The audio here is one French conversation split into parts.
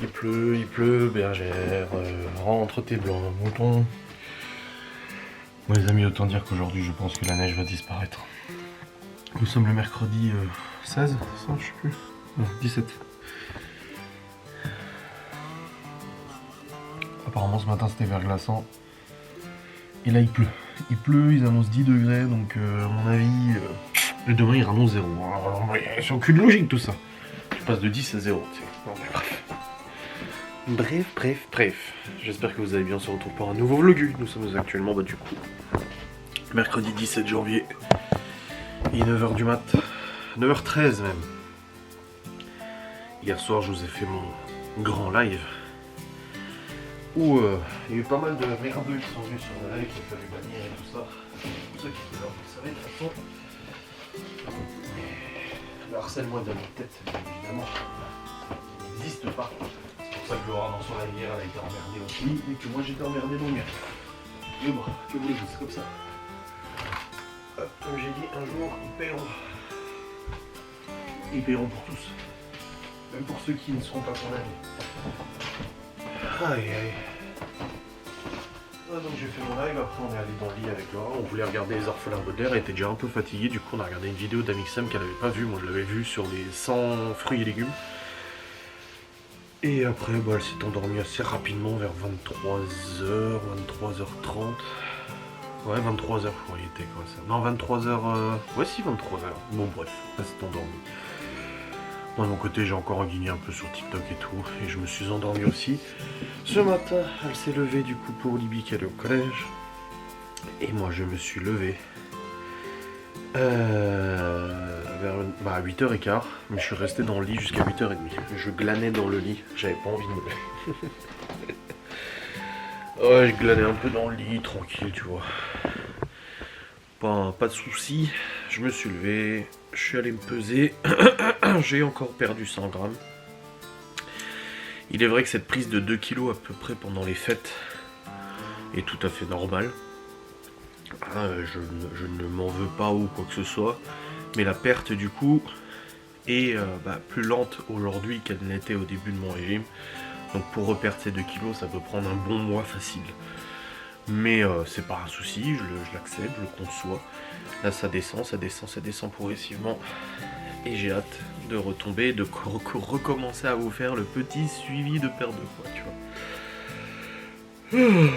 il pleut, bergère, rentre tes blancs moutons. Bon les amis, autant dire qu'aujourd'hui je pense que la neige va disparaître. Nous sommes le mercredi 16, ça je sais plus. Non, 17. Apparemment ce matin c'était verglaçant. Et là il pleut, ils annoncent 10 degrés, donc à mon avis, demain ils annoncent 0. C'est aucune logique tout ça. Je passe de 10 à 0, tu sais. Non, mais bref. J'espère que vous allez bien, on se retrouve pour un nouveau vlog. Nous sommes actuellement, du coup, mercredi 17 janvier. Il est 9h du mat. 9h13 même. Hier soir je vous ai fait mon grand live. Où il y a eu pas mal de merdeux qui sont venus sur le live, qu'il a fallu bannir et tout ça. Pour ceux qui étaient là, vous savez, de toute façon. Le harcèlement est dans notre tête, évidemment. Il n'existe pas. C'est pour ça que Laura, dans son live hier, elle a été emmerdée aussi, et que moi j'étais emmerdé dans le mien. Mais bon, que voulez-vous, c'est comme ça. Comme j'ai dit, un jour, ils paieront. Ils paieront pour tous. Même pour ceux qui ne seront pas condamnés. Aïe aïe. Ah, donc j'ai fait mon live, après on est allé dans le lit avec Laura, on voulait regarder les orphelins Baudelaire, elle était déjà un peu fatiguée, du coup on a regardé une vidéo d'Amixem qu'elle n'avait pas vue, moi je l'avais vue sur les 100 fruits et légumes. Et après elle s'est endormie assez rapidement vers 23h, 23h30. Ouais 23h je crois il était quoi ça. Non 23h, ouais si 23h, bon bref, elle s'est endormie. Moi de mon côté j'ai encore guigné un peu sur TikTok et tout, et je me suis endormi aussi. Ce matin, elle s'est levée du coup pour Libye qui allait au collège. Et moi je me suis levé vers 8h15, mais je suis resté dans le lit jusqu'à 8h30. Je glanais dans le lit, j'avais pas envie de me lever. Ouais, je glanais un peu dans le lit, tranquille, tu vois. Pas de soucis, je me suis levé, je suis allé me peser. J'ai encore perdu 100 grammes. Il est vrai que cette prise de 2 kg à peu près pendant les fêtes est tout à fait normale. Je ne m'en veux pas ou quoi que ce soit. Mais la perte du coup est plus lente aujourd'hui qu'elle n'était au début de mon régime. Donc pour reperdre ces 2 kg, ça peut prendre un bon mois facile. Mais c'est pas un souci, je l'accepte, je le conçois. Là ça descend progressivement. Et j'ai hâte de retomber, de recommencer à vous faire le petit suivi de perte de poids, tu vois.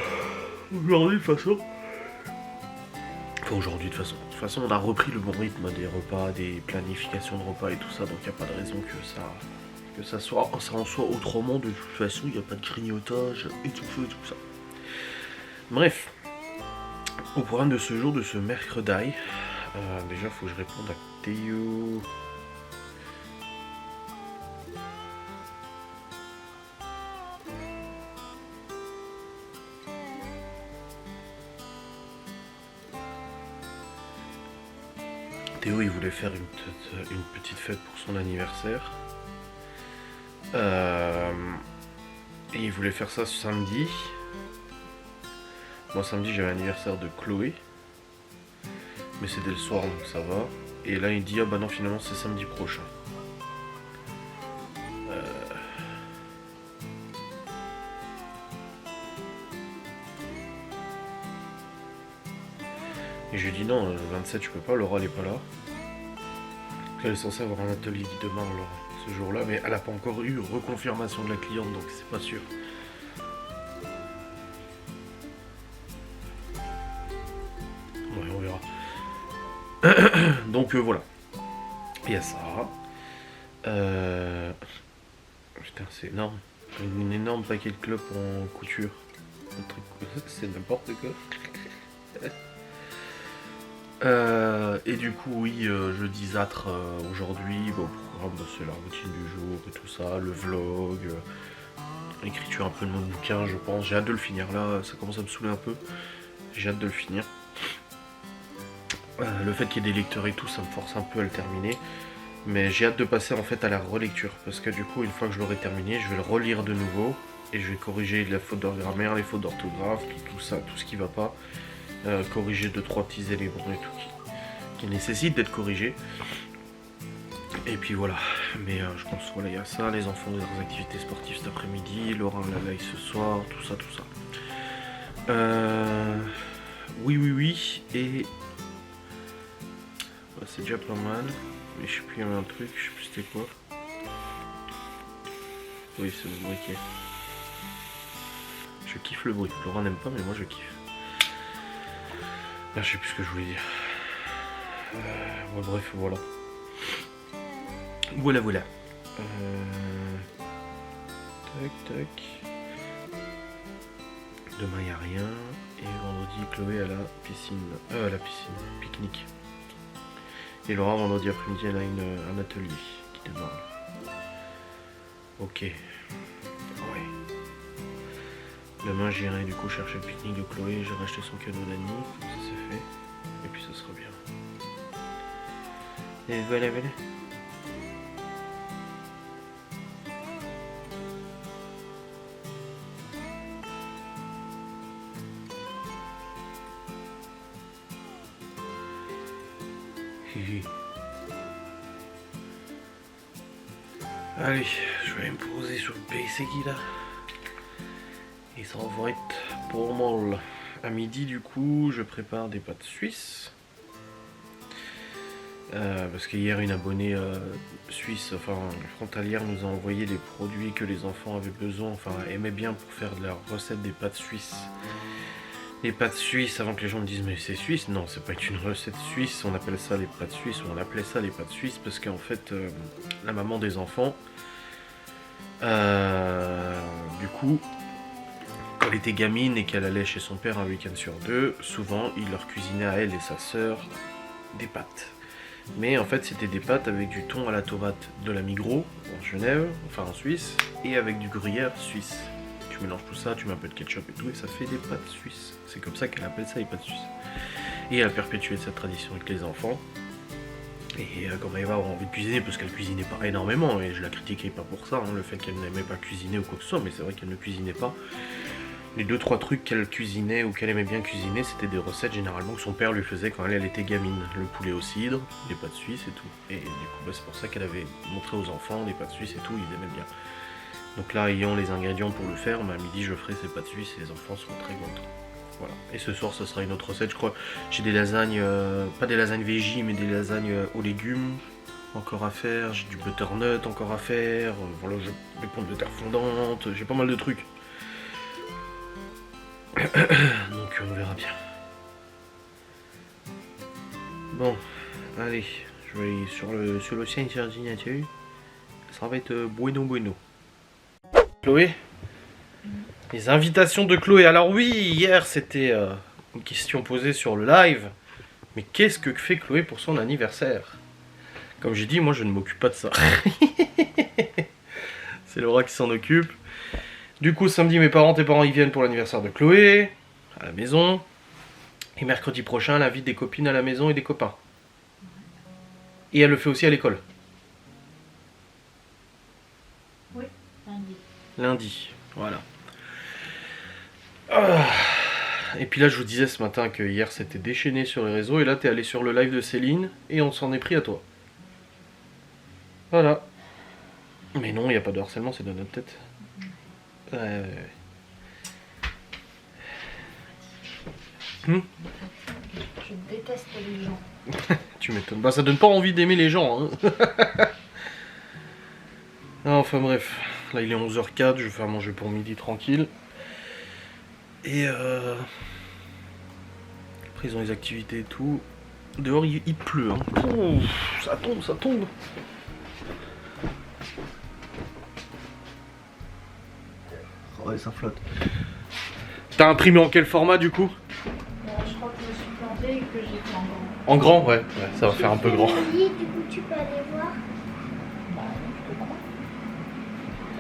Aujourd'hui de toute façon, on a repris le bon rythme des repas, des planifications de repas et tout ça, donc il n'y a pas de raison que ça en soit autrement. De toute façon, il n'y a pas de grignotage et tout ça. Bref, au programme de ce jour, de ce mercredi, déjà il faut que je réponde à Théo. Théo il voulait faire une petite fête pour son anniversaire. Et il voulait faire ça ce samedi. Moi samedi j'ai l'anniversaire de Chloé. Mais c'est dès le soir donc ça va. Et là il dit ah bah non finalement c'est samedi prochain. Et je lui dis non, le 27 je peux pas, Laura elle est pas là. Elle est censée avoir un atelier demain Laura, ce jour-là, mais elle a pas encore eu reconfirmation de la cliente donc c'est pas sûr. Ouais on verra. Donc voilà. Il y a ça. Putain c'est énorme. Un énorme paquet de clopes en couture. C'est n'importe quoi. Et du coup oui, jeudisâtre aujourd'hui, bon programme c'est la routine du jour et tout ça, le vlog, l'écriture un peu de mon bouquin je pense, j'ai hâte de le finir là, ça commence à me saouler un peu, j'ai hâte de le finir. Le fait qu'il y ait des lecteurs et tout ça me force un peu à le terminer, mais j'ai hâte de passer en fait à la relecture, parce que du coup une fois que je l'aurai terminé, je vais le relire de nouveau, et je vais corriger la faute de grammaire, les fautes d'orthographe, tout ça, tout ce qui va pas. Corriger 2-3 petits éléments et tout qui nécessitent d'être corrigés. Et puis voilà, mais je pense voilà, il y a ça, les enfants, leurs activités sportives cet après-midi, Laura la live ce soir, tout ça, tout ça. Oui, et... Bah, c'est déjà pas mal, mais je sais plus, il y avait un truc, je sais plus c'était quoi. Oui, c'est le briquet. Je kiffe le bruit, Laura n'aime pas, mais moi je kiffe. Là, je sais plus ce que je voulais dire. Ouais, bref, voilà. Voilà. Tac. Demain, il n'y a rien. Et vendredi, Chloé à la piscine. Pique-nique. Et Laura, vendredi après-midi, elle a un atelier qui démarre. Ok. Ouais. Demain, j'irai du coup chercher le pique-nique de Chloé. J'ai racheté son cadeau d'Annie. Comme ça, c'est fait. Et puis, ça sera bien. Et voilà. Allez, je vais me poser sur le PC là. Et ça va être pour moi. À midi du coup, je prépare des pâtes suisses. Parce qu'hier une abonnée suisse, enfin frontalière, nous a envoyé les produits que les enfants avaient besoin, enfin aimaient bien pour faire de la recette des pâtes suisses. Les pâtes suisses, avant que les gens me disent mais c'est suisse, non c'est pas une recette suisse, on appelle ça les pâtes suisses, ou on appelait ça les pâtes suisses parce qu'en fait la maman des enfants, du coup, quand elle était gamine et qu'elle allait chez son père un week-end sur deux, souvent il leur cuisinait à elle et sa sœur des pâtes. Mais en fait c'était des pâtes avec du thon à la tomate de la Migros en Genève, enfin en Suisse, et avec du gruyère suisse. Tu mélanges tout ça, tu mets un peu de ketchup et tout, et ça fait des pâtes suisses. C'est comme ça qu'elle appelle ça les pâtes suisses. Et elle a perpétué cette tradition avec les enfants. Et quand Maëva aura envie de cuisiner, parce qu'elle cuisinait pas énormément, et je la critiquais pas pour ça, hein, le fait qu'elle n'aimait pas cuisiner ou quoi que ce soit, mais c'est vrai qu'elle ne cuisinait pas. Les 2-3 trucs qu'elle cuisinait ou qu'elle aimait bien cuisiner, c'était des recettes généralement que son père lui faisait quand elle était gamine. Le poulet au cidre, les pâtes suisses et tout. Et du coup, bah, c'est pour ça qu'elle avait montré aux enfants des pâtes suisses et tout, ils aimaient bien. Donc là, ayant les ingrédients pour le faire, bah, à midi je ferai ces pâtes suisses et les enfants seront très contents. Voilà. Et ce soir, ce sera une autre recette, je crois. J'ai des lasagnes, pas des lasagnes végé, mais des lasagnes aux légumes encore à faire. J'ai du butternut encore à faire. Voilà, j'ai des pommes de terre fondantes. J'ai pas mal de trucs. Donc on verra bien. Bon, allez, je vais aller sur le sien ordinateur. Ça va être bueno. Chloé, les invitations de Chloé. Alors oui, hier c'était une question posée sur le live. Mais qu'est-ce que fait Chloé pour son anniversaire? Comme j'ai dit, moi je ne m'occupe pas de ça. C'est Laura qui s'en occupe. Du coup, samedi, tes parents ils viennent pour l'anniversaire de Chloé, à la maison. Et mercredi prochain, elle invite des copines à la maison et des copains. Et elle le fait aussi à l'école. Oui, lundi. Lundi, voilà. Ah. Et puis là, je vous disais ce matin que hier c'était déchaîné sur les réseaux. Et là, t'es allé sur le live de Céline et on s'en est pris à toi. Voilà. Mais non, il n'y a pas de harcèlement, c'est dans notre tête. Ouais. Je déteste les gens. Tu m'étonnes. Bah ça donne pas envie d'aimer les gens. Hein. Enfin bref. Là il est 11h04, je vais faire manger pour midi tranquille. Et après ils ont les activités et tout. Dehors il pleut. Hein. Oh, ça tombe. Ouais, ça flotte. T'as imprimé en quel format du coup? Je crois que je me suis plantée et que j'ai fait en grand. En grand, ouais, ça va faire un peu grand. Du coup, tu peux aller voir. Bah, je te crois.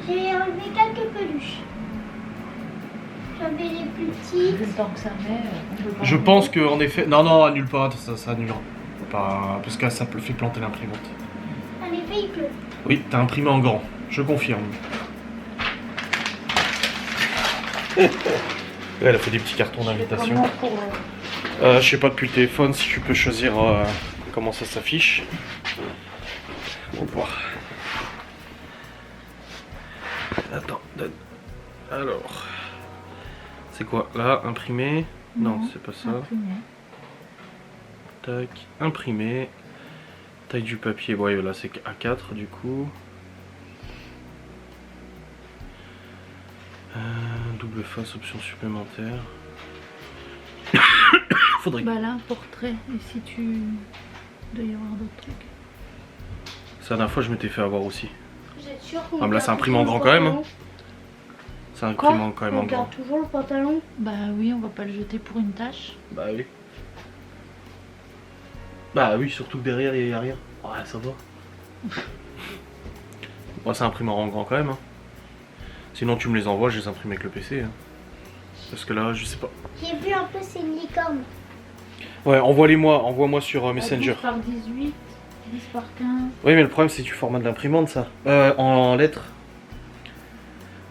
J'ai enlevé quelques peluches. J'en vais les plus petites. Vu le temps que ça met, on peut pas. Je pense que en effet. Non, annule pas, ça annulera. Pas... Parce que ça fait planter l'imprimante. En effet, il pleut. Oui, t'as imprimé en grand, je confirme. Elle a fait des petits cartons d'invitation. Comment pour, Je sais pas depuis le téléphone si tu peux choisir comment ça s'affiche. On va voir. Attends, alors, c'est quoi là? Imprimé? Non, c'est pas ça. Imprimé. Tac, imprimé. Taille du papier, ouais, là c'est A4 du coup. Double face, option supplémentaire. Faudrait. Bah là, un portrait. Et si tu. Il doit y avoir d'autres trucs. Ça, la dernière fois, je m'étais fait avoir aussi. Vous êtes sûr qu'on Ah, mais là, garde c'est imprimé en toujours grand le quand même. pantalon? C'est un Quoi? imprimant quand même en On grand. garde toujours le pantalon? Bah oui, on va pas le jeter pour une tâche. Bah oui. Bah oui, surtout que derrière il y a rien. Ouais, ça va. Bon, c'est imprimé en grand quand même. Hein. Sinon, tu me les envoies, je les imprime avec le PC. Hein. Parce que là, je sais pas. J'ai vu un peu, c'est une licorne. Ouais, envoie-moi sur Messenger. 10 par 18, 10 par 15. Oui, mais le problème, c'est du format de l'imprimante, ça. En lettres.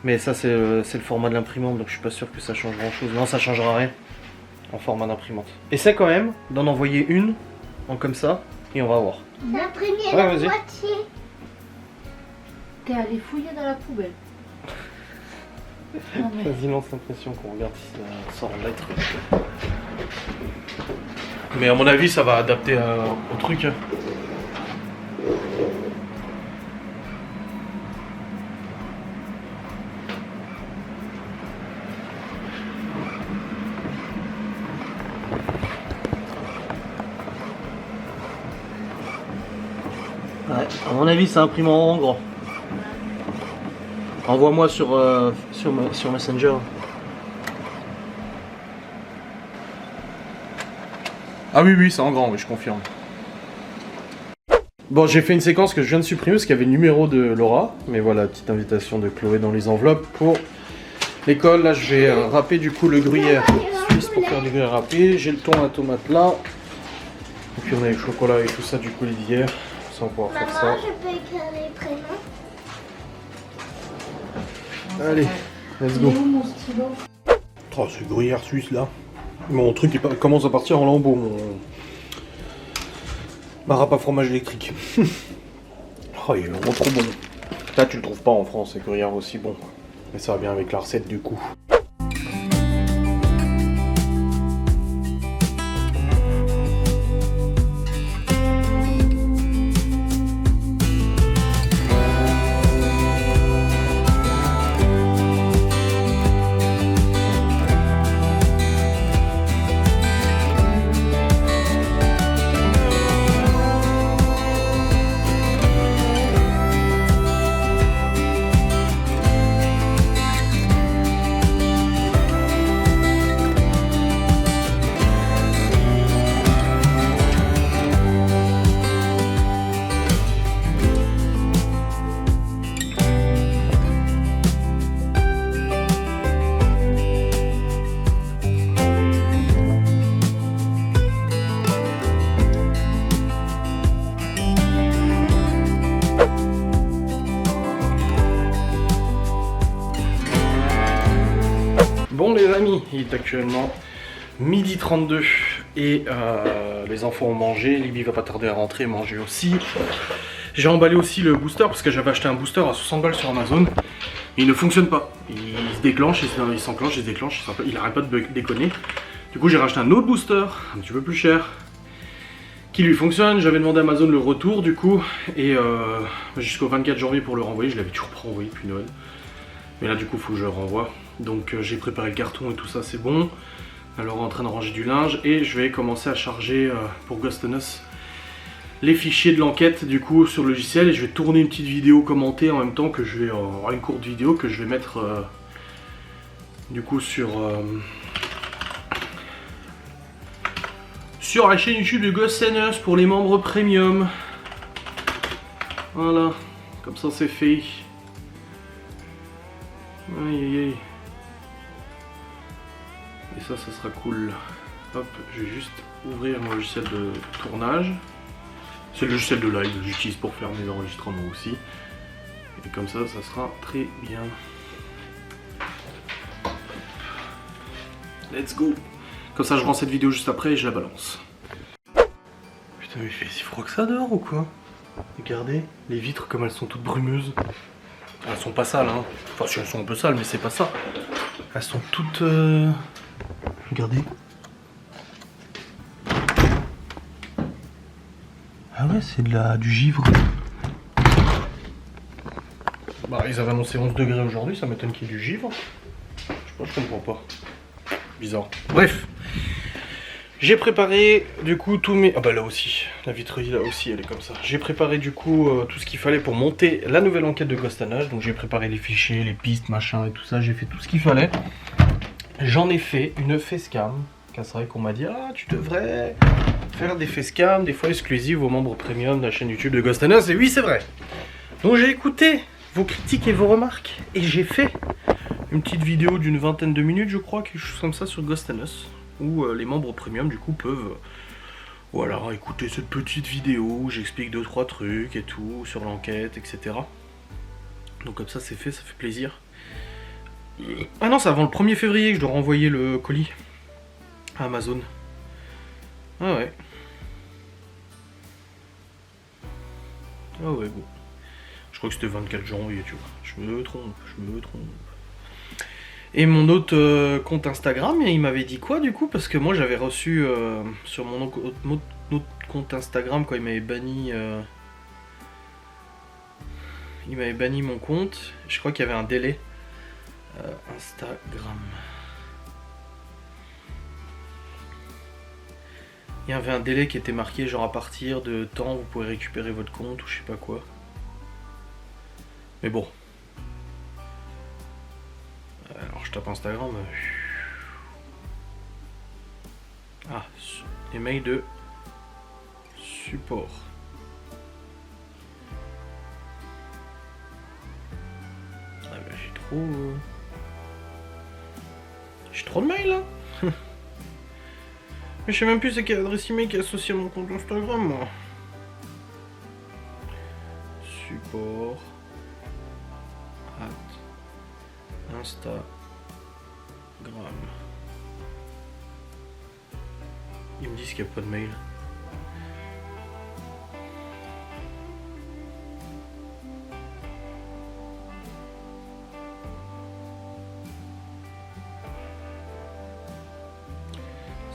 Mais ça, c'est le format de l'imprimante, donc je suis pas sûr que ça change grand-chose. Non, ça changera rien en format d'imprimante. Essaie quand même d'en envoyer une, en comme ça, et on va voir. C'est imprimé Ouais, la vas-y. moitié. T'es allé fouiller dans la poubelle. Non mais. Vas-y, lance l'impression qu'on regarde si ça sort en lettres. Mais à mon avis, ça va adapter au truc. Hein. Ouais, à mon avis, c'est imprimé en grand. Envoie-moi sur Messenger. Ah oui, c'est en grand, oui, je confirme. Bon, j'ai fait une séquence que je viens de supprimer parce qu'il y avait le numéro de Laura. Mais voilà, petite invitation de Chloé dans les enveloppes pour l'école. Là, je vais râper du coup le gruyère suisse pour faire du gruyère râpé. J'ai le thon à la tomate là. Et puis on a le chocolat et tout ça du coup d'hier. Ça, on pourra faire ça. Maman, je peux écrire les prénoms? Allez, let's Il go. est où mon stylo? Oh, ce gruyère suisse là. Mon truc commence à partir en lambeaux. Ma râpe à fromage électrique. Oh, il est vraiment trop bon. Là, tu le trouves pas en France, c'est gruyère aussi bon. Mais ça va bien avec la recette du coup. Bon les amis, il est actuellement 12h32 et les enfants ont mangé, Libby va pas tarder à rentrer, manger aussi. J'ai emballé aussi le booster parce que j'avais acheté un booster à 60 balles sur Amazon. Il ne fonctionne pas, il se déclenche, il s'enclenche, il se déclenche, il arrête pas de déconner. Du coup j'ai racheté un autre booster, un petit peu plus cher, qui lui fonctionne. J'avais demandé à Amazon le retour du coup, et jusqu'au 24 janvier pour le renvoyer, je l'avais toujours pas renvoyé depuis Noël. Mais là du coup il faut que je le renvoie. Donc j'ai préparé le carton et tout ça, c'est bon. Alors en train de ranger du linge et je vais commencer à charger pour Ghost and Us les fichiers de l'enquête du coup sur le logiciel, et je vais tourner une petite vidéo commentée en même temps que je vais une courte vidéo que je vais mettre du coup sur la chaîne YouTube de Ghost and Us pour les membres premium. Voilà, comme ça c'est fait. Aïe aïe aïe. Et ça sera cool. Hop, je vais juste ouvrir mon logiciel de tournage. C'est le logiciel de live que j'utilise pour faire mes enregistrements aussi. Et comme ça sera très bien. Let's go. Comme ça je rends cette vidéo juste après et je la balance. Putain, mais il fait si froid que ça dehors ou quoi? Regardez, les vitres comme elles sont toutes brumeuses. Elles sont pas sales, hein. Enfin, si elles sont un peu sales, mais c'est pas ça. Elles sont toutes... Regardez. Ah ouais, c'est du givre. Bah, ils avaient annoncé 11 degrés aujourd'hui, ça m'étonne qu'il y ait du givre. Je sais pas, je comprends pas. Bizarre. Bref. J'ai préparé du coup tous mes... Ah bah là aussi, la vitrerie là aussi elle est comme ça. J'ai préparé du coup tout ce qu'il fallait pour monter la nouvelle enquête de Ghost and Age. Donc j'ai préparé les fichiers, les pistes, machin et tout ça. J'ai fait tout ce qu'il fallait. J'en ai fait une facecam. Car c'est vrai qu'on m'a dit, ah tu devrais faire des facecam, des fois exclusives aux membres premium de la chaîne YouTube de Ghost and Age. Et oui c'est vrai. Donc j'ai écouté vos critiques et vos remarques. Et j'ai fait une petite vidéo d'une vingtaine de minutes je crois, quelque chose comme ça sur Ghost and Us. Où les membres premium du coup peuvent voilà, écouter cette petite vidéo où j'explique 2-3 trucs et tout sur l'enquête, etc. Donc comme ça c'est fait, ça fait plaisir. Ah non, c'est avant le 1er février que je dois renvoyer le colis à Amazon. Ah ouais. Ah ouais, bon. Je crois que c'était 24 janvier, tu vois. Je me trompe. Et mon autre compte Instagram, il m'avait dit quoi du coup? Parce que moi j'avais reçu sur mon autre compte Instagram quand il m'avait banni mon compte. Je crois qu'il y avait un délai. Instagram. Il y avait un délai qui était marqué genre à partir de temps vous pouvez récupérer votre compte ou je sais pas quoi. Mais bon. Alors je tape Instagram. Ah, les mails de support. Ah bah j'ai trop de mails là. Mais je sais même plus c'est quelle adresse email qui est associée à mon compte Instagram moi. Support at Instagram. Ils me disent qu'il n'y a pas de mail.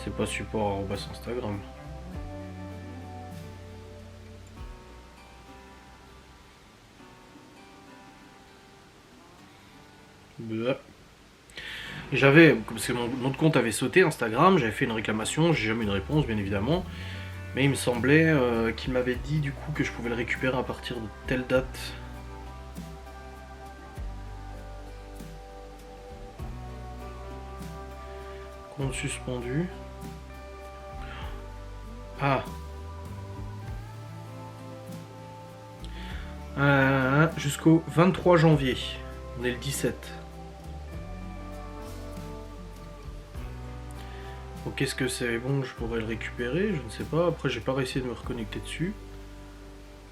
C'est pas support @Instagram. J'avais, parce que mon autre compte avait sauté Instagram, j'avais fait une réclamation, j'ai jamais eu de réponse bien évidemment. Mais il me semblait qu'il m'avait dit du coup que je pouvais le récupérer à partir de telle date. Compte suspendu. Ah. Jusqu'au 23 janvier. On est le 17. Donc est-ce que c'est bon, je pourrais le récupérer? Je ne sais pas. Après j'ai pas réussi de me reconnecter dessus.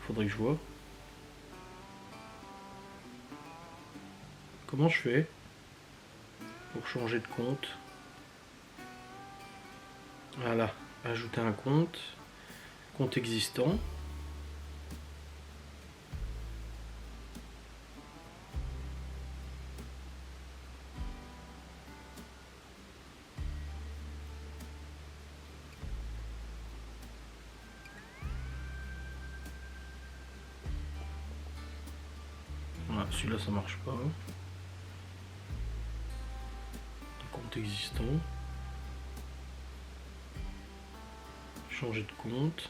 Faudrait que je vois. Comment je fais pour changer de compte? Voilà, ajouter un compte existant. Voilà, celui-là ça marche pas. Compte existant. Changer de compte.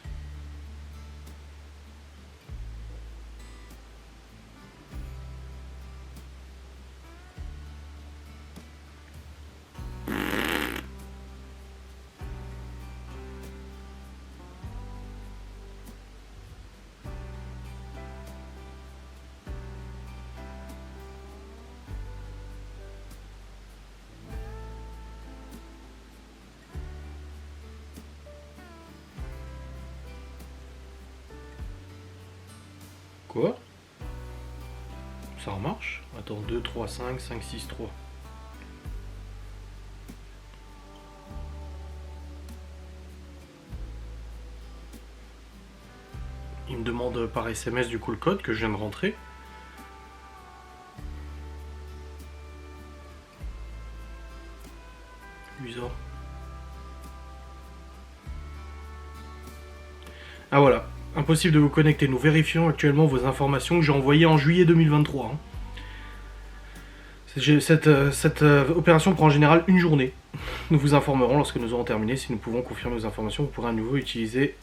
Quoi? Ça remarche? Attends, 2, 3, 5, 5, 6, 3. Il me demande par SMS du coup le code que je viens de rentrer. Bizarre. Ah voilà. Impossible de vous connecter. Nous vérifions actuellement vos informations que j'ai envoyées en juillet 2023. Cette opération prend en général une journée. Nous vous informerons lorsque nous aurons terminé. Si nous pouvons confirmer vos informations, vous pourrez à nouveau utiliser.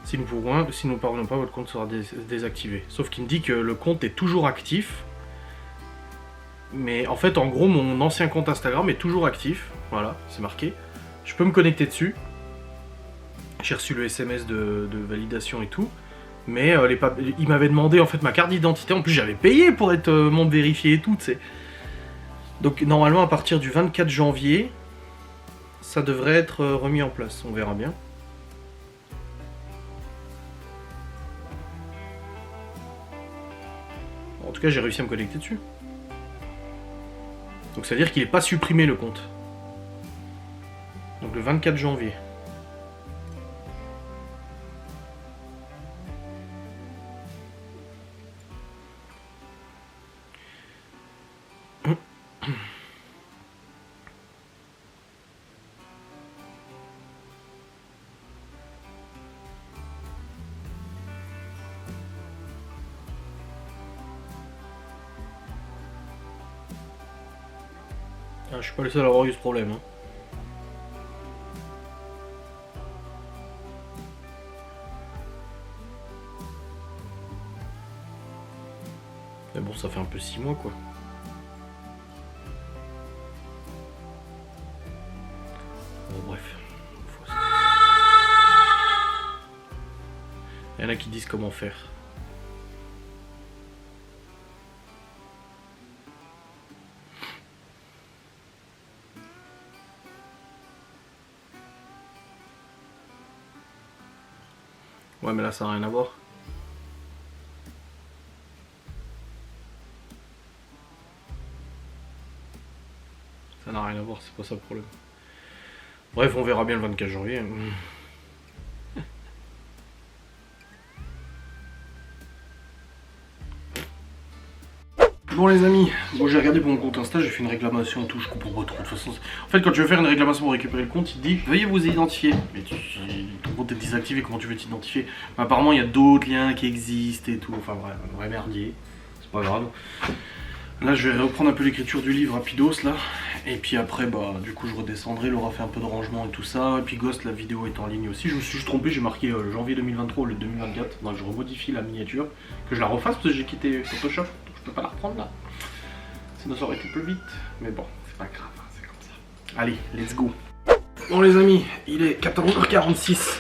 Si nous ne parvenons pas, votre compte sera désactivé. Sauf qu'il me dit que le compte est toujours actif. Mais en fait, en gros, mon ancien compte Instagram est toujours actif. Voilà, c'est marqué. Je peux me connecter dessus. J'ai reçu le SMS de validation et tout. Mais il m'avait demandé en fait ma carte d'identité. En plus, j'avais payé pour être membre vérifié et tout, tu sais. Donc normalement, à partir du 24 janvier, ça devrait être remis en place. On verra bien. En tout cas, j'ai réussi à me connecter dessus. Donc ça veut dire qu'il n'est pas supprimé le compte. Donc le 24 janvier. Ah, je suis pas le seul à avoir eu ce problème. Hein. Mais bon, ça fait un peu 6 mois quoi. Bon, bref. Il y en a qui disent comment faire. Ouais, mais là, ça n'a rien à voir. Ça n'a rien à voir, c'est pas ça le problème. Bref, on verra bien le 24 janvier. Bon les amis, bon, j'ai regardé pour mon compte Insta, j'ai fait une réclamation et tout, je comprends pas trop de toute façon. En fait quand tu veux faire une réclamation pour récupérer le compte, il te dit veuillez vous identifier. Mais ton compte est désactivé, comment tu veux t'identifier? Apparemment il y a d'autres liens qui existent et tout, enfin bref, un vrai merdier, c'est pas grave. Là je vais reprendre un peu l'écriture du livre rapidos là, et puis après bah du coup je redescendrai, Laura fait un peu de rangement et tout ça, et puis Ghost la vidéo est en ligne aussi, je me suis juste trompé, j'ai marqué janvier 2023 ou le 2024, donc je remodifie la miniature, que je la refasse parce que j'ai quitté Photoshop. Je peux pas la reprendre là. Sinon ça aurait été plus vite. Mais bon, c'est pas grave, hein, c'est comme ça. Allez, let's go. Bon les amis, il est 14h46.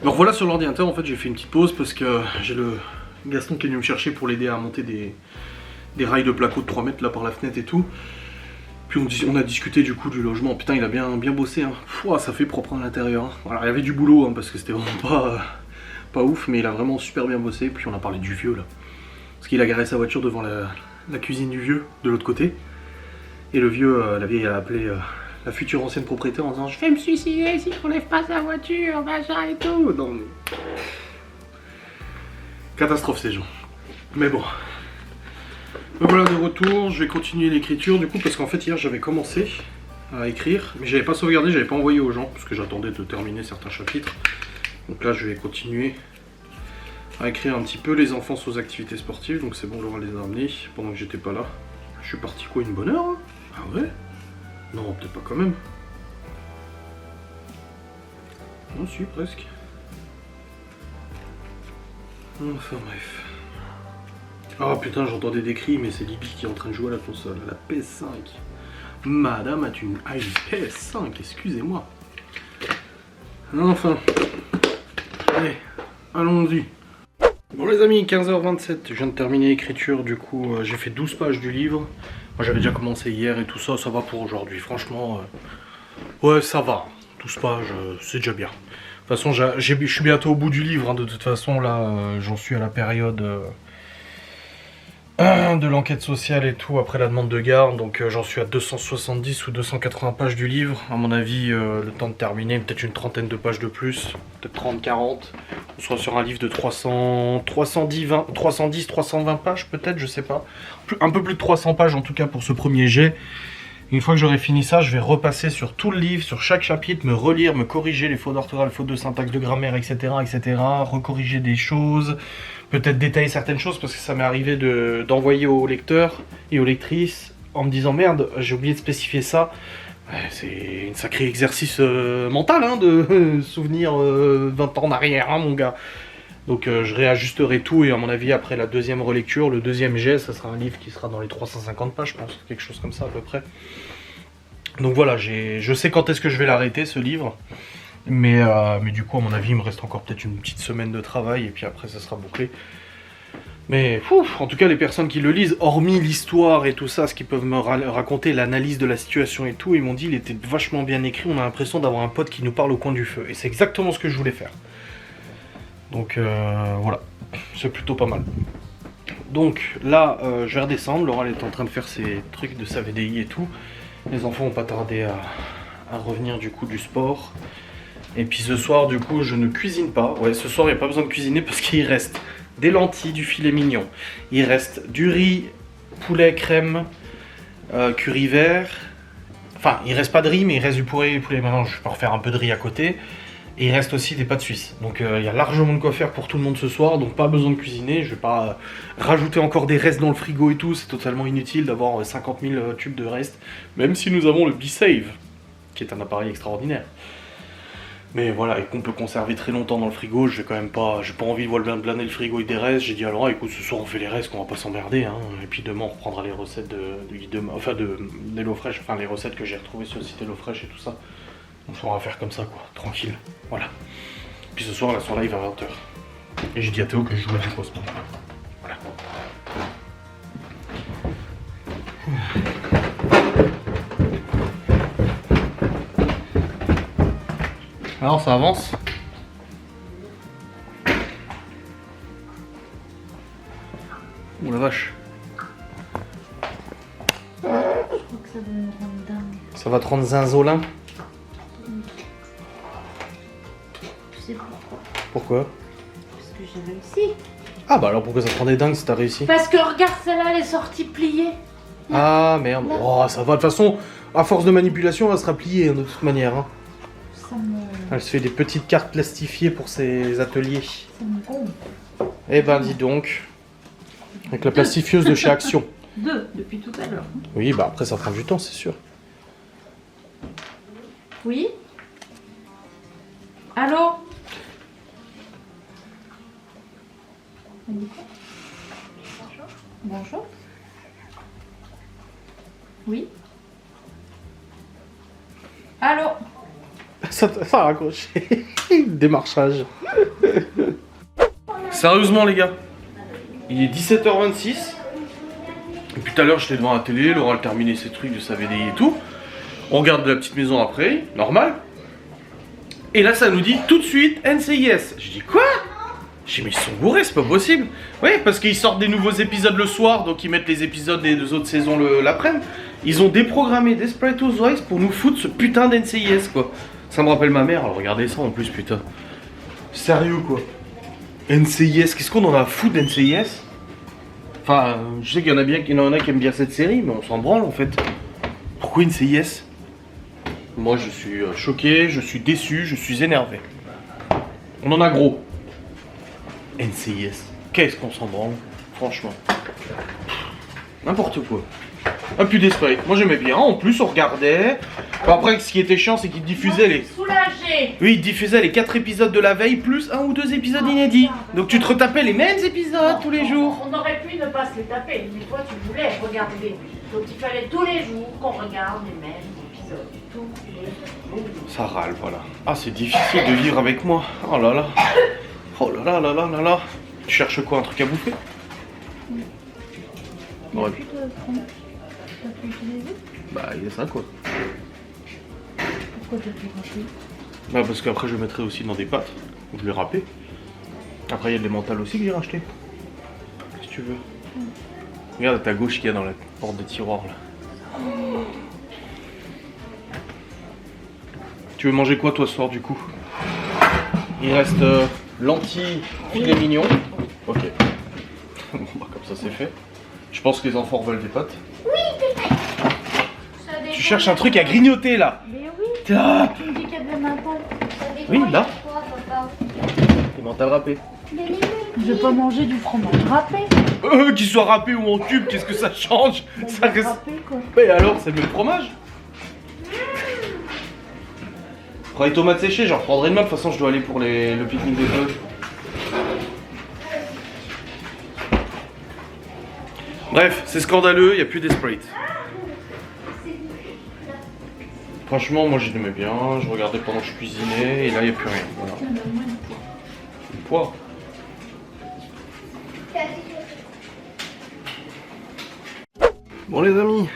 Donc voilà sur l'ordinateur, en fait j'ai fait une petite pause parce que j'ai le Gaston qui est venu me chercher pour l'aider à monter des rails de placo de 3 mètres là par la fenêtre et tout. Puis on a discuté du coup du logement. Putain il a bien bossé hein. Pouah, ça fait propre à l'intérieur. Hein. Alors il y avait du boulot hein, parce que c'était vraiment pas ouf, mais il a vraiment super bien bossé. Puis on a parlé du vieux là. Parce qu'il a garé sa voiture devant la cuisine du vieux, de l'autre côté. Et le vieux, la vieille a appelé la future ancienne propriétaire en disant je vais me suicider si on lève pas sa voiture, machin et tout. Non mais... catastrophe ces gens. Mais bon. Me voilà de retour, je vais continuer l'écriture du coup parce qu'en fait hier j'avais commencé à écrire, mais j'avais pas sauvegardé, j'avais pas envoyé aux gens parce que j'attendais de terminer certains chapitres. Donc là je vais continuer à écrire un petit peu les enfants aux activités sportives, donc c'est bon, Laura les a amenés pendant que j'étais pas là. Je suis parti quoi, une bonne heure hein? Ah ouais? Non, peut-être pas quand même. Non, si, presque. Enfin bref. Ah putain, j'entendais des cris, mais c'est Libby qui est en train de jouer à la console, à la PS5. Madame a une PS5, excusez-moi. Enfin. Allez, allons-y. Bon les amis, 15h27, je viens de terminer l'écriture, du coup j'ai fait 12 pages du livre. Moi j'avais déjà commencé hier et tout ça, ça va pour aujourd'hui, franchement, ouais ça va, 12 pages, c'est déjà bien. De toute façon je suis bientôt au bout du livre, hein, de toute façon là j'en suis à la période de l'enquête sociale et tout, après la demande de garde, donc j'en suis à 270 ou 280 pages du livre. À mon avis, le temps de terminer, peut-être une trentaine de pages de plus, peut-être 30-40. On sera sur un livre de 320 pages peut-être, je sais pas. Un peu plus de 300 pages en tout cas pour ce premier jet. Une fois que j'aurai fini ça, je vais repasser sur tout le livre, sur chaque chapitre, me relire, me corriger les fautes d'orthographe, fautes de syntaxe, de grammaire, etc., etc. Recorriger des choses, peut-être détailler certaines choses, parce que ça m'est arrivé d'envoyer aux lecteurs et aux lectrices en me disant merde, j'ai oublié de spécifier ça. Ouais, c'est un sacré exercice mental hein, de souvenir 20 ans en arrière, hein, mon gars. Donc je réajusterai tout et à mon avis après la deuxième relecture, le deuxième jet, ça sera un livre qui sera dans les 350 pages je pense, quelque chose comme ça à peu près. Donc voilà, je sais quand est-ce que je vais l'arrêter ce livre, mais du coup à mon avis il me reste encore peut-être une petite semaine de travail et puis après ça sera bouclé. Mais en tout cas les personnes qui le lisent, hormis l'histoire et tout ça, ce qu'ils peuvent me raconter, l'analyse de la situation et tout, ils m'ont dit il était vachement bien écrit, on a l'impression d'avoir un pote qui nous parle au coin du feu. Et c'est exactement ce que je voulais faire. Donc voilà, c'est plutôt pas mal. Donc là, je vais redescendre. Laura elle est en train de faire ses trucs de sa VDI et tout. Les enfants vont pas tarder à revenir du coup du sport. Et puis ce soir, du coup, je ne cuisine pas. Ouais, ce soir, il n'y a pas besoin de cuisiner parce qu'il reste des lentilles, du filet mignon. Il reste du riz, poulet, crème, curry vert. Enfin, il reste pas de riz, mais il reste du poulet. Maintenant, je peux refaire un peu de riz à côté. Et il reste aussi des pâtes suisses. Donc il y a largement de quoi faire pour tout le monde ce soir. Donc pas besoin de cuisiner. Je vais pas rajouter encore des restes dans le frigo et tout. C'est totalement inutile d'avoir 50 000 tubes de restes. Même si nous avons le B-Save, qui est un appareil extraordinaire. Mais voilà, et qu'on peut conserver très longtemps dans le frigo. J'ai pas envie de blâner le frigo avec des restes. J'ai dit à Laura, écoute, ce soir on fait les restes, qu'on va pas s'emmerder. Hein. Et puis demain on reprendra les recettes de HelloFresh. Enfin les recettes que j'ai retrouvées sur le site HelloFresh et tout ça. Donc on va faire comme ça quoi, tranquille, voilà. Puis ce soir, là, sur live à 20h. Et j'ai dit à Théo que je jouais du poste. Voilà. Alors, ça avance? Oh la vache. Je crois que ça va me rendre dingue. Ça va te rendre zinzolin? Je sais pourquoi. Pourquoi? Parce que j'ai réussi. Ah bah alors pourquoi ça te rendait dingue si t'as réussi? Parce que regarde, celle-là, elle est sortie pliée. Ah merde, oh ça va, de toute façon, à force de manipulation, elle sera pliée hein, de toute manière. Hein. Ça me... Elle se fait des petites cartes plastifiées pour ses ateliers. Ça me gonfle. Eh ben dis donc, avec la plastifieuse de chez Action. 2 depuis tout à l'heure. Oui, bah après ça prend du temps, c'est sûr. Oui? Allô? Bonjour. Oui? Allô? Ça a raccroché. Démarchage. Sérieusement les gars, il est 17h26. Depuis tout à l'heure j'étais devant la télé, Laura a terminé ses trucs de sa VDI et tout. On regarde la petite maison après, normal. Et là ça nous dit tout de suite NCIS. Je dis quoi? J'ai dit mais ils sont bourrés, c'est pas possible. Ouais, parce qu'ils sortent des nouveaux épisodes le soir, donc ils mettent les épisodes des 2 autres saisons l'après-midi. Ils ont déprogrammé Desperate Housewives pour nous foutre ce putain d'NCIS quoi. Ça me rappelle ma mère, alors regardez ça en plus putain. Sérieux quoi. NCIS, qu'est-ce qu'on en a à foutre d'NCIS? Enfin, je sais qu'il y en a qui aiment bien cette série, mais on s'en branle en fait. Pourquoi NCIS? Moi je suis choqué, je suis déçu, je suis énervé. On en a gros. NCIS, qu'est-ce qu'on s'en branle, franchement. N'importe quoi. Un plus Desperate, moi j'aimais bien, en plus on regardait. Bon, après ce qui était chiant c'est qu'ils diffusaient les... Soulagé. Oui, ils diffusaient les 4 épisodes de la veille plus 1 ou 2 épisodes inédits. Donc tu te retapais les mêmes épisodes tous les jours. On aurait pu ne pas se les taper, mais toi tu voulais regarder. Donc il fallait tous les jours qu'on regarde les mêmes épisodes. Tous les jours. Ça râle, voilà. Ah, c'est difficile de vivre avec moi. Oh là là. Oh là là là là là là. Tu cherches quoi, un truc à bouffer? Ouais. Bah, il y a ça quoi. Pourquoi t'as tout raté? Bah, parce qu'après je le mettrai aussi dans des pâtes. Je l'ai râpé. Après, il y a des mentales aussi que j'ai racheté. Si tu veux. Regarde à ta gauche qu'il y a dans la porte des tiroirs là. Tu veux manger quoi toi ce soir du coup? Il reste lentilles, filet mignon. Ok. Bon bah comme ça c'est fait. Je pense que les enfants veulent des pâtes. Oui, des pâtes. Ça dépend. Tu cherches un truc à grignoter là. Mais oui, Ah. tu me dis qu'il y a de la mentale. Oui, là. Quoi, papa? Des mentales râpées. De l'émule. Je vais pas manger du fromage râpé. Qu'il soit râpé ou en cube, qu'est-ce que ça change? Ça reste... Râpé quoi. Mais alors, c'est le même fromage. Prends les tomates séchées, j'en reprendrai demain. De toute façon, je dois aller pour le pique-nique des feux. Bref, c'est scandaleux, il n'y a plus d'Esprite. Franchement, moi j'aimais bien, je regardais pendant que je cuisinais, et là il n'y a plus rien. Voilà. Le poids. Bon les amis,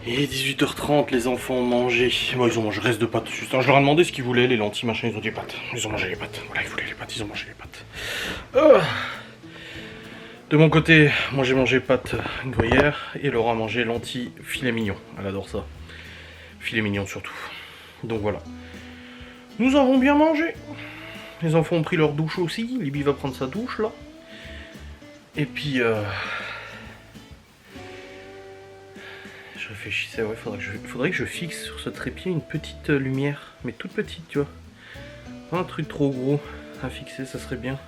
il est 18h30, les enfants ont mangé. Bon, ils ont mangé reste de pâtes. Juste, je leur ai demandé ce qu'ils voulaient, les lentilles, machin, ils ont dit pâtes. Ils ont mangé les pâtes. Voilà, ils voulaient les pâtes, ils ont mangé les pâtes. De mon côté, moi j'ai mangé pâtes gruyère et Laura a mangé lentilles filet mignon. Elle adore ça. Filet mignon surtout. Donc voilà. Nous avons bien mangé. Les enfants ont pris leur douche aussi. Libby va prendre sa douche là. Et puis je réfléchissais, ouais, faudrait que je fixe sur ce trépied une petite lumière. Mais toute petite, tu vois. Pas un truc trop gros à fixer, ça serait bien.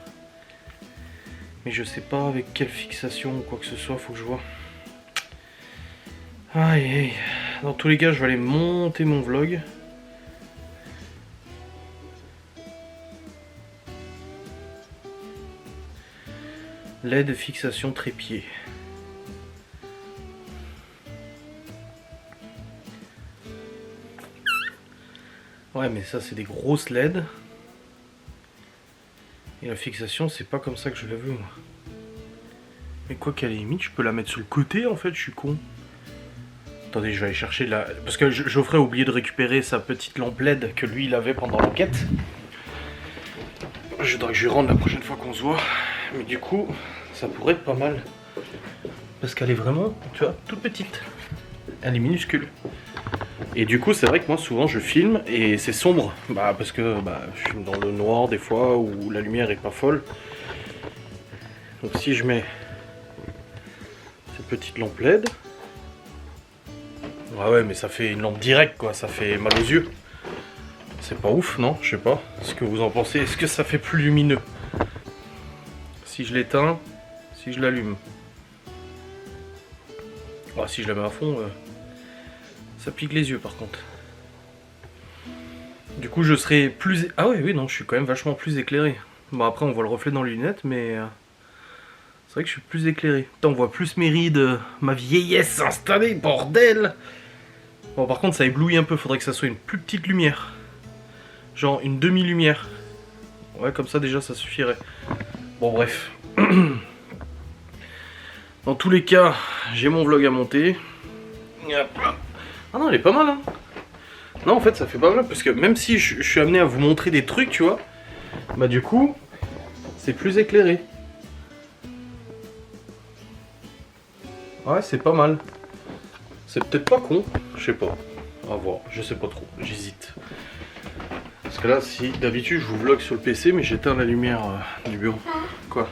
Mais je sais pas avec quelle fixation ou quoi que ce soit, faut que je vois. Aïe aïe. Dans tous les cas, je vais aller monter mon vlog. LED fixation trépied. Ouais, mais ça c'est des grosses LED. Et la fixation, c'est pas comme ça que je la veux, moi. Mais quoi qu'à la limite, je peux la mettre sur le côté, en fait, je suis con. Attendez, je vais aller chercher la... Parce que Geoffrey a oublié de récupérer sa petite lampe LED que lui, il avait pendant l'enquête. Je voudrais que je lui rende la prochaine fois qu'on se voit. Mais du coup, ça pourrait être pas mal. Parce qu'elle est vraiment, tu vois, toute petite. Elle est minuscule. Et du coup, c'est vrai que moi, souvent, je filme et c'est sombre. Bah, parce que je filme dans le noir des fois où la lumière est pas folle. Donc si je mets cette petite lampe LED... ouais, mais ça fait une lampe directe, quoi. Ça fait mal aux yeux. C'est pas ouf, non? Je sais pas. Ce que vous en pensez. Est-ce que ça fait plus lumineux? Si je l'éteins, si je l'allume. Ah, si je la mets à fond... ça pique les yeux par contre. Du coup je serai plus... Ah ouais, oui, non, je suis quand même vachement plus éclairé. Bon après on voit le reflet dans les lunettes, mais... c'est vrai que je suis plus éclairé. Putain, on voit plus mes rides, ma vieillesse s'installer, bordel. Bon par contre ça éblouit un peu, faudrait que ça soit une plus petite lumière. Genre une demi-lumière. Ouais, comme ça déjà ça suffirait. Bon bref. Dans tous les cas, j'ai mon vlog à monter. Ah non, elle est pas mal, hein. Non, en fait, ça fait pas mal, parce que même si je suis amené à vous montrer des trucs, tu vois, bah du coup, c'est plus éclairé. Ouais, c'est pas mal. C'est peut-être pas con, je sais pas. À voir, je sais pas trop, j'hésite. Parce que là, si d'habitude, je vous vlog sur le PC, mais j'éteins la lumière du bureau. Quoi?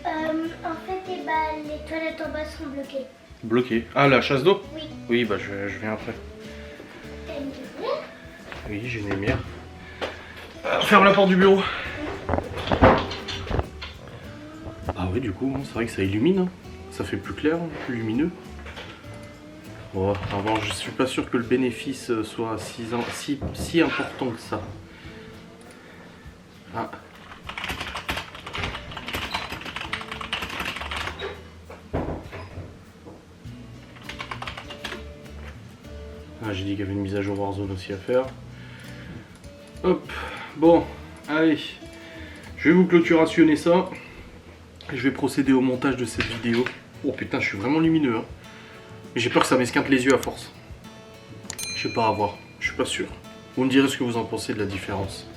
En fait, les toilettes en bas sont bloquées. Bloqué. Ah, la chasse d'eau? Oui. Oui, bah je viens après. T'as une lumière? Oui, j'ai une lumière. Ferme la porte du bureau. Ah oui, du coup, c'est vrai que ça illumine. Hein. Ça fait plus clair, plus lumineux. Bon, avant, je suis pas sûr que le bénéfice soit si important que ça. Ah. Ah, j'ai dit qu'il y avait une mise à jour Warzone aussi à faire. Hop, bon, allez, je vais vous clôturationner ça. Je vais procéder au montage de cette vidéo. Oh putain, je suis vraiment lumineux. Hein. Mais j'ai peur que ça m'esquinte les yeux à force. Je sais pas, à voir, je suis pas sûr. Vous me direz ce que vous en pensez de la différence.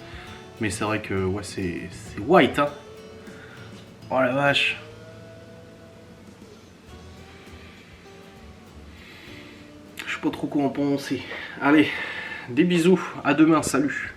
Mais c'est vrai que, ouais, c'est white, hein. Oh la vache. Je sais pas trop quoi en penser. Allez, des bisous, à demain, salut.